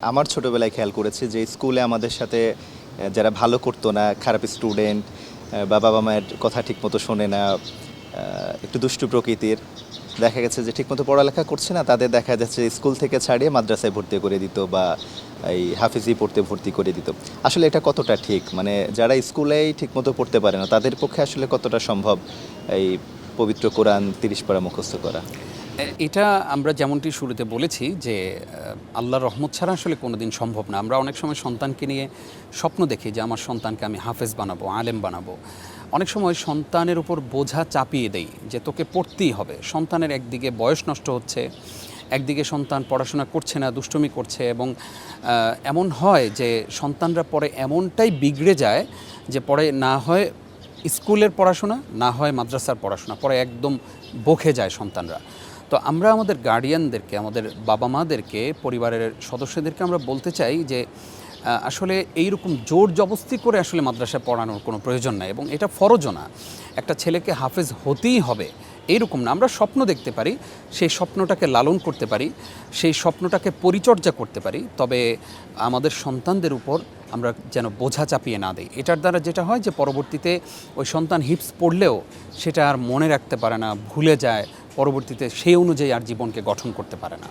আমার ছোটবেলায় খেয়াল করেছি যে স্কুলে আমাদের সাথে যারা ভালো করতো না, খারাপ স্টুডেন্ট বা বাবা-মায়ের কথা ঠিকমতো শোনে না, একটু দুষ্টু প্রকৃতির, দেখা গেছে যে ঠিকমতো পড়ালেখা করছে না, তাদের দেখা যাচ্ছে স্কুল থেকে ছাড়িয়ে মাদ্রাসায় ভর্তি করে দিত বা এই হাফিজি পড়তে ভর্তি করে দিত। আসলে এটা কতটা ঠিক? মানে যারা স্কুলেই ঠিকমতো পড়তে পারে না, তাদের পক্ষে আসলে কতটা সম্ভব এই পবিত্র কোরআন ৩০ পারা মুখস্থ করা? এটা আমরা যেমনটি শুরুতে বলেছি যে আল্লাহর রহমত ছাড়া আসলে কোনোদিন সম্ভব না। আমরা অনেক সময় সন্তানকে নিয়ে স্বপ্ন দেখি যে আমার সন্তানকে আমি হাফেজ বানাবো, আলেম বানাবো। অনেক সময় সন্তানের উপর বোঝা চাপিয়ে দেই যে তোকে পড়তেই হবে। সন্তানের একদিকে বয়স নষ্ট হচ্ছে, একদিকে সন্তান পড়াশোনা করছে না, দুষ্টুমি করছে এবং এমন হয় যে সন্তানরা পরে এমনটাই বিগড়ে যায় যে পরে না হয় স্কুলের পড়াশোনা, না হয় মাদ্রাসার পড়াশোনা, পরে একদম বকে যায় সন্তানরা। তো আমরা আমাদের গার্ডিয়ানদেরকে, আমাদের বাবা মাদেরকে, পরিবারের সদস্যদেরকে আমরা বলতে চাই যে আসলে এইরকম জোর জবস্তি করে আসলে মাদ্রাসায় পড়ানোর কোনো প্রয়োজন নাই এবং এটা ফরজও না। একটা ছেলেকে হাফেজ হতেই হবে এইরকম না। আমরা স্বপ্ন দেখতে পারি, সেই স্বপ্নটাকে লালন করতে পারি, সেই স্বপ্নটাকে পরিচর্যা করতে পারি, তবে আমাদের সন্তানদের উপর আমরা যেন বোঝা চাপিয়ে না দিই। এটার দ্বারা যেটা হয় যে পরবর্তীতে ওই সন্তান হিপস পড়লেও সেটা আর মনে রাখতে পারে না, ভুলে যায়, পরবর্তীতে সেই অনুযায়ী আর জীবনকে গঠন করতে পারে না।